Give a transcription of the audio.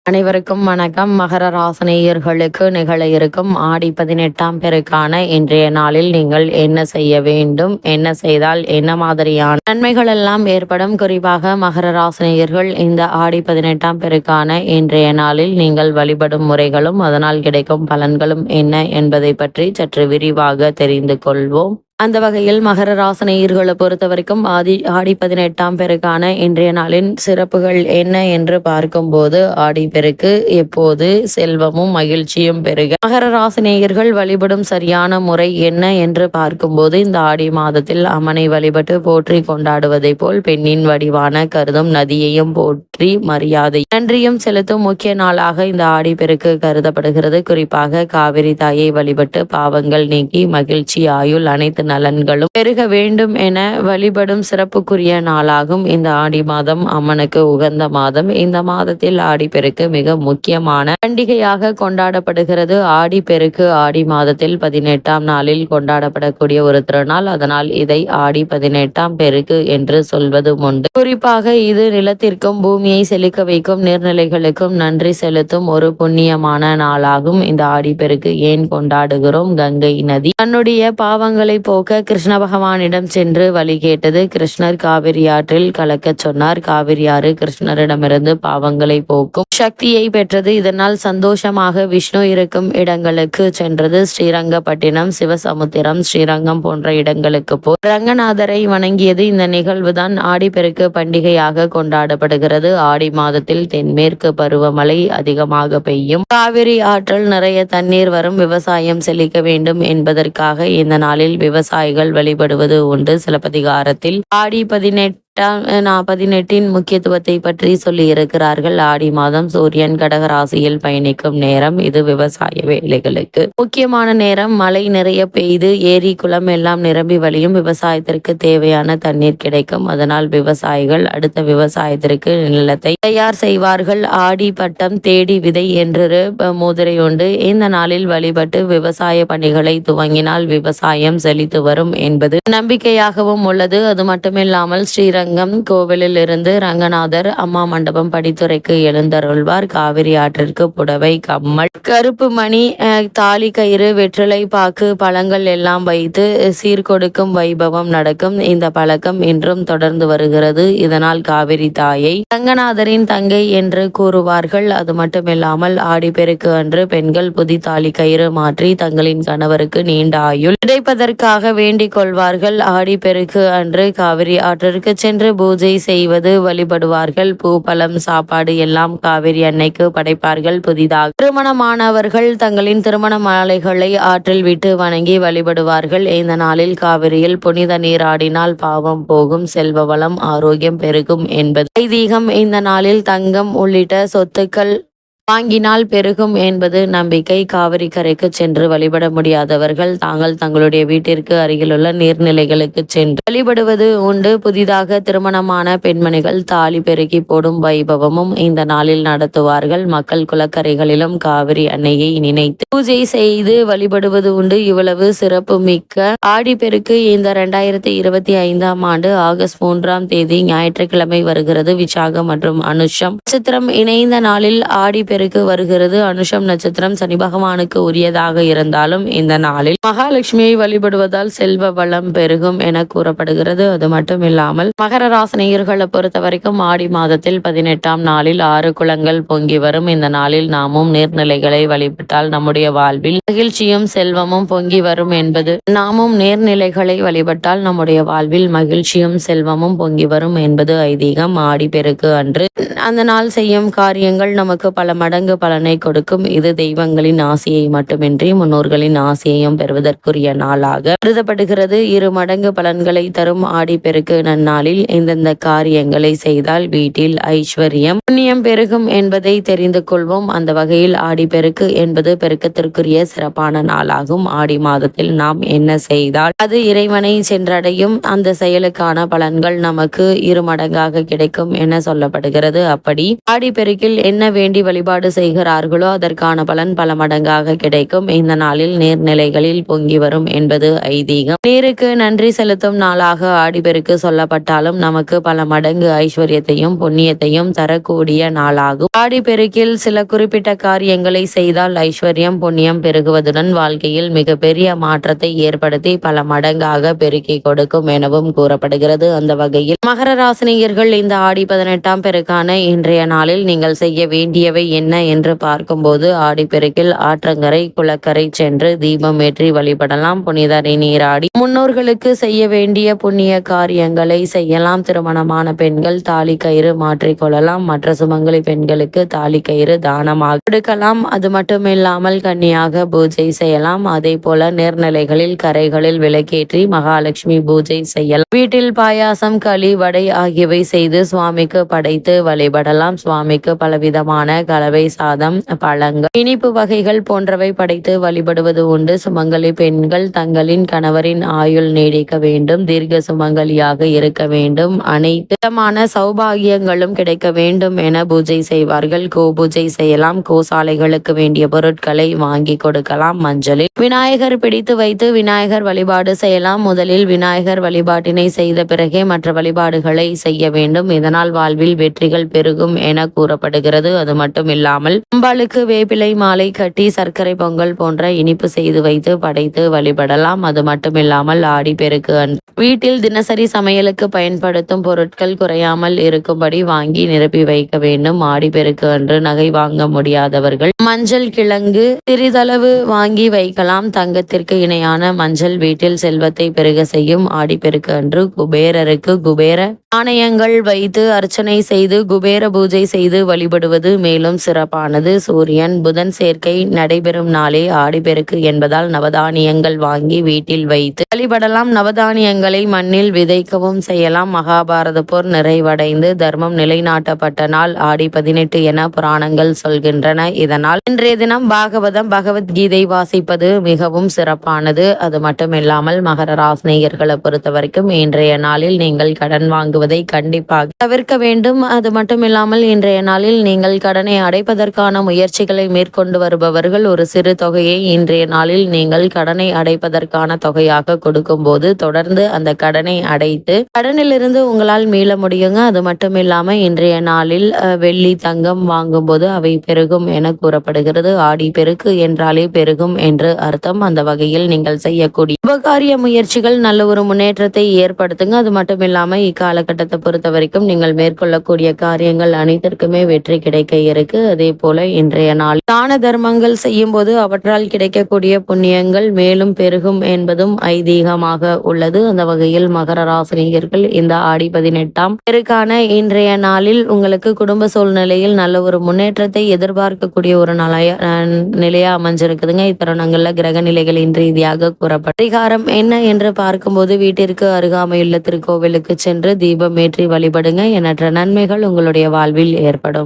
அனைவருக்கும் வணக்கம். மகர ராசினியர்களுக்கு நிகழ இருக்கும் ஆடி 18ஆம் பெருக்கான இன்றைய நாளில் நீங்கள் என்ன செய்ய வேண்டும், என்ன செய்தால் என்ன மாதிரியான நன்மைகள் எல்லாம் ஏற்படும், குறிப்பாக மகர ராசினியர்கள் இந்த ஆடி 18ஆம் பெருக்கான இன்றைய நாளில் நீங்கள் வழிபடும் முறைகளும் அதனால் கிடைக்கும் பலன்களும் என்ன என்பதை பற்றி சற்று விரிவாக தெரிந்து கொள்வோம். அந்த வகையில் மகர ராசினியர்களை பொறுத்த வரைக்கும் ஆடி 18ஆம் பெருக்கான இன்றைய நாளின் சிறப்புகள் என்ன என்று பார்க்கும்போது, ஆடி பெருக்கு எப்போது செல்வமும் மகிழ்ச்சியும் பெருக மகர ராசினியர்கள் வழிபடும் சரியான முறை என்ன என்று பார்க்கும்போது, இந்த ஆடி மாதத்தில் அம்மனை வழிபட்டு போற்றி கொண்டாடுவதை போல் பெண்ணின் வடிவான கருதும் நதியையும் போற்றி மரியாதை நன்றியும் செலுத்தும் முக்கிய நாளாக இந்த ஆடி பெருக்கு கருதப்படுகிறது. குறிப்பாக காவிரி தாயை வழிபட்டு பாவங்கள் நீக்கி மகிழ்ச்சி ஆயுள் அனைத்து நலன்களும் பெருக வேண்டும் என வழிபடும் சிறப்புக்குரிய நாளாகும் இந்த ஆடி மாதம். அம்மனுக்கு உகந்த மாதம். இந்த மாதத்தில் ஆடி பெருக்கு மிக முக்கியமான பண்டிகையாக கொண்டாடப்படுகிறது. ஆடி பெருக்கு ஆடி மாதத்தில் 18ஆம் நாளில் கொண்டாடப்படக்கூடிய ஒரு திருநாள். அதனால் இதை ஆடி 18ஆம் பெருக்கு என்று சொல்வதும் உண்டு. குறிப்பாக இது நிலத்திற்கும் பூமியை செழிக்க வைக்கும் நீர்நிலைகளுக்கும் நன்றி செலுத்தும் ஒரு புண்ணியமான நாளாகும். இந்த ஆடி பெருக்கு ஏன் கொண்டாடுகிறோம்? கங்கை நதி தன்னுடைய பாவங்களை போக்க கிருஷ்ண பகவானிடம் சென்று வழி கேட்டது. கிருஷ்ணர் காவிரி ஆற்றில் கலக்க சொன்னார். காவிரி ஆறு கிருஷ்ணரிடமிருந்து பாவங்களை போக்கும் சக்தியை பெற்றது. இதனால் சந்தோஷமாக விஷ்ணு இருக்கும் இடங்களுக்கு சென்றது. ஸ்ரீரங்கப்பட்டினம், சிவசமுத்திரம், ஸ்ரீரங்கம் போன்ற இடங்களுக்கு போய் ரங்கநாதரை வணங்கியது. இந்த நிகழ்வுதான் ஆடிப்பெருக்கு பண்டிகையாக கொண்டாடப்படுகிறது. ஆடி மாதத்தில் தென்மேற்கு பருவமழை அதிகமாக பெய்யும். காவிரி ஆற்றில் நிறைய தண்ணீர் வரும். விவசாயம் செழிக்க வேண்டும் என்பதற்காக இந்த நாளில் விவசாயிகள் வழிபடுவது உண்டு. சிலப்பதிகாரத்தில் ஆடி 18 முக்கியத்துவத்தை பற்றி சொல்லி இருக்கிறார்கள். ஆடி மாதம் சூரியன் கடக ராசியில் பயணிக்கும் நேரம். இது விவசாய வேலைகளுக்கு முக்கியமான நேரம். மழை நிறைய பெய்து ஏரி குளம் எல்லாம் நிரம்பி வழியும். விவசாயத்திற்கு தேவையான தண்ணீர் கிடைக்கும். அதனால் விவசாயிகள் அடுத்த விவசாயத்திற்கு நிலத்தை தயார் செய்வார்கள். ஆடி பட்டம் தேடி விதை என்று முதிரை உண்டு. இந்த நாளில் வழிபட்டு விவசாய பணிகளை துவங்கினால் விவசாயம் செழித்து வரும் என்பது நம்பிக்கையாகவும் உள்ளது. அது மட்டுமில்லாமல் ஸ்ரீரங்கம் கோவிலில் இருந்து ரங்கநாதர் அம்மா மண்டபம் படித்துறைக்கு எழுந்தருள்வார். காவிரி ஆற்றிற்கு புடவை, கம்மல், கருப்பு மணி, தாலி கயிறு, வெற்றிலை பாக்கு, பழங்கள் எல்லாம் வைத்து சீர்கொடுக்கும் வைபவம் நடக்கும். இந்த பழக்கம் இன்றும் தொடர்ந்து வருகிறது. இதனால் காவிரி தாயை ரங்கநாதரின் தங்கை என்று கூறுவார்கள். அது மட்டுமில்லாமல் ஆடிப்பெருக்கு அன்று பெண்கள் புதி தாலி கயிறு மாற்றி தங்களின் கணவருக்கு நீண்ட ஆயுள் கிடைப்பதற்காக வேண்டிக் கொள்வார்கள். ஆடிப்பெருக்கு அன்று காவிரி ஆற்றிற்கு சென்று பூஜை செய்வது வழிபடுவார்கள். பூ, பழம், சாப்பாடு எல்லாம் காவிரி அன்னைக்கு படைப்பார்கள். புதிதாக திருமணமானவர்கள் தங்களின் திருமண மாலைகளை ஆற்றில் விட்டு வணங்கி வழிபடுவார்கள். இந்த நாளில் காவிரியில் புனித நீராடினால் பாவம் போகும், செல்வ வளம், ஆரோக்கியம் பெருகும் என்பது ஐதீகம். இந்த நாளில் தங்கம் உள்ளிட்ட சொத்துக்கள் வாங்கினால் பெருகும் என்பது நம்பிக்கை. காவிரி கரைக்கு சென்று வழிபட முடியாதவர்கள் தாங்கள் தங்களுடைய வீட்டிற்கு அருகிலுள்ள நீர்நிலைகளுக்கு சென்று வழிபடுவது உண்டு. புதிதாக திருமணமான பெண்மணிகள் தாலி பெருக்கி போடும் வைபவமும் இந்த நாளில் நடத்துவார்கள். மக்கள் குளக்கரைகளிலும் காவிரி அன்னையை நினைத்து பூஜை செய்து வழிபடுவது உண்டு. இவ்வளவு சிறப்பு மிக்க ஆடிப்பெருக்கு இந்த 2025ஆம் ஆண்டு ஆகஸ்ட் 3ஆம் தேதி ஞாயிற்றுக்கிழமை வருகிறது. விசாகம் மற்றும் அனுஷம் நட்சத்திரம் இணைந்த நாளில் ஆடி பெருக்கு வருகிறது. அனுஷம் நட்சத்திரம் சனி பகவானுக்கு உரியதாக இருந்தாலும் இந்த நாளில் மகாலட்சுமியை வழிபடுவதால் செல்வ வளம் பெருகும் என கூறப்படுகிறது. அது மட்டும் இல்லாமல் மகர ராசினியர்களை பொறுத்த வரைக்கும் ஆடி மாதத்தில் 18ஆம் நாளில் 6 குளங்கள் பொங்கி வரும். இந்த நாளில் நாமும் நீர்நிலைகளை வழிபட்டால் நம்முடைய வாழ்வில் மகிழ்ச்சியும் செல்வமும் பொங்கி வரும் என்பது நாமும் நீர்நிலைகளை வழிபட்டால் நம்முடைய வாழ்வில் மகிழ்ச்சியும் செல்வமும் பொங்கி வரும் என்பது ஐதீகம். ஆடி பெருக்கு அன்று அந்த நாள் செய்யும் காரியங்கள் நமக்கு பல மடங்கு பலனை கொடுக்கும். இது தெய்வங்களின் ஆசையை மட்டுமின்றி முன்னோர்களின் ஆசையையும் பெறுவதற்குரிய நாளாக கருதப்படுகிறது. 2 மடங்கு பலன்களை தரும் ஆடிப்பெருக்கு நன்னாளில் இந்தந்த காரியங்களை செய்தால் வீட்டில் ஐஸ்வர்யம், புண்ணியம் பெருகும் என்பதை தெரிந்து கொள்வோம். அந்த வகையில் ஆடிப்பெருக்கு என்பது பெருக்கத்திற்குரிய சிறப்பான நாளாகும். ஆடி மாதத்தில் நாம் என்ன செய்தால் அது இறைவனை சென்றடையும். அந்த செயலுக்கான பலன்கள் நமக்கு 2 மடங்காக கிடைக்கும் என சொல்லப்படுகிறது. அப்படி ஆடிப்பெருக்கில் என்ன வேண்டி வழிபாடு வழிபாடு செய்கிறார்களோ அதற்கான பலன் பல மடங்காக கிடைக்கும். இந்த நாளில் நீர்நிலைகளில் பொங்கி வரும் என்பது ஐதீகம். நீருக்கு நன்றி செலுத்தும் நாளாக ஆடிப்பெருக்கு சொல்லப்பட்டாலும் நமக்கு பல மடங்கு ஐஸ்வர்யத்தையும் புண்ணியத்தையும் தரக்கூடிய நாளாகும். ஆடிப்பெருக்கில் சில குறிப்பிட்ட காரியங்களை செய்தால் ஐஸ்வர்யம் புண்ணியம் பெருகுவதுடன் வாழ்க்கையில் மிகப்பெரிய மாற்றத்தை ஏற்படுத்தி பல மடங்காக பெருக்கி கொடுக்கும் எனவும் கூறப்படுகிறது. அந்த வகையில் மகர ராசினியர்கள் இந்த ஆடி 18ஆம் பெருக்கான இன்றைய நாளில் நீங்கள் செய்ய வேண்டியவை என்ன என்று பார்க்கும்போது, ஆடிப்பெருக்கில் ஆற்றங்கரை குளக்கரை சென்று தீபம் ஏற்றி வழிபடலாம். புனித நீராடி முன்னோர்களுக்கு செய்ய வேண்டிய புண்ணிய காரியங்களை செய்யலாம். திருமணமான பெண்கள் தாலி கயிறு மாற்றிக்கொள்ளலாம். மற்ற சுமங்கலி பெண்களுக்கு தாலி கயிறு தானமாக கொடுக்கலாம். அது மட்டுமில்லாமல் கன்னியாக பூஜை செய்யலாம். அதே போல நீர்நிலைகளில் கரைகளில் விளக்கேற்றி மகாலட்சுமி பூஜை செய்யலாம். வீட்டில் பாயாசம் களி வடை ஆகியவை செய்து சுவாமிக்கு படைத்து வழிபடலாம். சுவாமிக்கு பலவிதமான கலவை சாதம் பழங்கள் இனிப்பு வகைகள் போன்றவை படைத்து வழிபடுவது உண்டு. சுமங்கலி பெண்கள் தங்களின் கணவரின் ஆயுள் நீடிக்க வேண்டும், தீர்க்க சுமங்கலியாக இருக்க வேண்டும், அனைத்து விதமான சௌபாகியங்களும் கிடைக்க வேண்டும் என பூஜை செய்வார்கள். பூஜை செய்யலாம். கோசாலைகளுக்கு வேண்டிய பொருட்களை வாங்கி கொடுக்கலாம். மஞ்சளில் விநாயகர் பிடித்து வைத்து விநாயகர் வழிபாடு செய்யலாம். முதலில் விநாயகர் வழிபாட்டினை செய்த பிறகே மற்ற வழிபாடுகளை செய்ய வேண்டும். இதனால் வாழ்வில் வெற்றிகள் பெருகும் என கூறப்படுகிறது. அது மட்டும் இல்லாமல் அம்பாளுக்கு வேப்பிலை மாலை கட்டி சர்க்கரை பொங்கல் போன்ற இனிப்பு செய்து வைத்து படைத்து வழிபடலாம். அது மட்டுமில்லாமல் ஆடிப்பெருக்கு அன்று வீட்டில் தினசரி சமையலுக்கு பயன்படுத்தும் பொருட்கள் குறையாமல் இருக்கும்படி வாங்கி நிரப்பி வைக்க வேண்டும். ஆடிப்பெருக்கு அன்று நகை வாங்க முடியாதவர்கள் மஞ்சள் கிழங்கு சிறிதளவு வாங்கி வைக்கலாம். தங்கத்திற்கு இணையான மஞ்சள் வீட்டில் செல்வத்தை பெருக செய்யும். ஆடிப்பெருக்கு அன்று குபேரருக்கு குபேர நாணயங்கள் வைத்து அர்ச்சனை செய்து குபேர பூஜை செய்து வழிபடுவது மேலும் சிறப்பானது. சூரியன் புதன் சேர்க்கை நடைபெறும் நாளே ஆடிப்பெருக்கு என்பதால் நவதானியங்கள் வாங்கி வீட்டில் வைத்து வழிபடலாம். நவதானியங்களை மண்ணில் விதைக்கவும் செய்யலாம். மகாபாரத போர் நிறைவடைந்து தர்மம் நிலைநாட்டப்பட்ட நாள் ஆடி 18 என புராணங்கள் சொல்கின்றன. இதனால் இன்றைய தினம் பாகவதம் பகவத்கீதை வாசிப்பது மிகவும் சிறப்பானது. அது மட்டுமில்லாமல் மகர ராசினியர்களை பொறுத்த வரைக்கும் இன்றைய நாளில் நீங்கள் கடன் வாங்குவதை கண்டிப்பாக தவிர்க்க வேண்டும். அது மட்டுமில்லாமல் இன்றைய நாளில் நீங்கள் கடனை அடைப்பதற்கான முயற்சிகளை மேற்கொண்டு வருபவர்கள் ஒரு சிறு தொகையை இன்றைய நாளில் நீங்கள் கடனை அடைப்பதற்கான தொகையாக கொடுக்கும் போது தொடர்ந்து அந்த கடனை அடைத்து கடனிலிருந்து உங்களால் மீள முடியுங்க. அது மட்டும் இல்லாம இன்றைய நாளில் வெள்ளி தங்கம் வாங்கும் போது அவை பெருகும் என கூறப்படுகிறது. ஆடி பெருக்கு என்றாலே பெருகும் என்று அர்த்தம். அந்த வகையில் நீங்கள் செய்யக்கூடிய உபகாரிய முயற்சிகள் நல்ல ஒரு முன்னேற்றத்தை ஏற்படுத்துங்க. அது மட்டும் இல்லாம இக்காலகட்டத்தை பொறுத்த வரைக்கும் நீங்கள் மேற்கொள்ளக்கூடிய காரியங்கள் அனைத்திற்குமே வெற்றி கிடைக்க இருக்கு. அதே போல இன்றைய நாள் தான தர்மங்கள் செய்யும் போது அவற்றால் கிடைக்கக்கூடிய புண்ணியங்கள் மேலும் பெருகும் என்பதும் ஐதீகமாக உள்ளது. அந்த வகையில் மகர ராசினியர்கள் இந்த ஆடி 18ஆம் பெருக்கான இன்றைய நாளில் உங்களுக்கு குடும்ப சூழ்நிலையில் நல்ல ஒரு முன்னேற்றத்தை எதிர்பார்க்கக்கூடிய ஒரு நிலையா அமைஞ்சிருக்குதுங்க. இத்தருணங்கள்ல கிரக நிலைகளின் ரீதியாக கூறப்பட்ட பரிகாரம் என்ன என்று பார்க்கும்போது வீட்டிற்கு அருகாமையுள்ள திருக்கோவிலுக்கு சென்று தீபம் ஏற்றி வழிபடுங்க. எண்ணற்ற நன்மைகள் உங்களுடைய வாழ்வில் ஏற்படும்.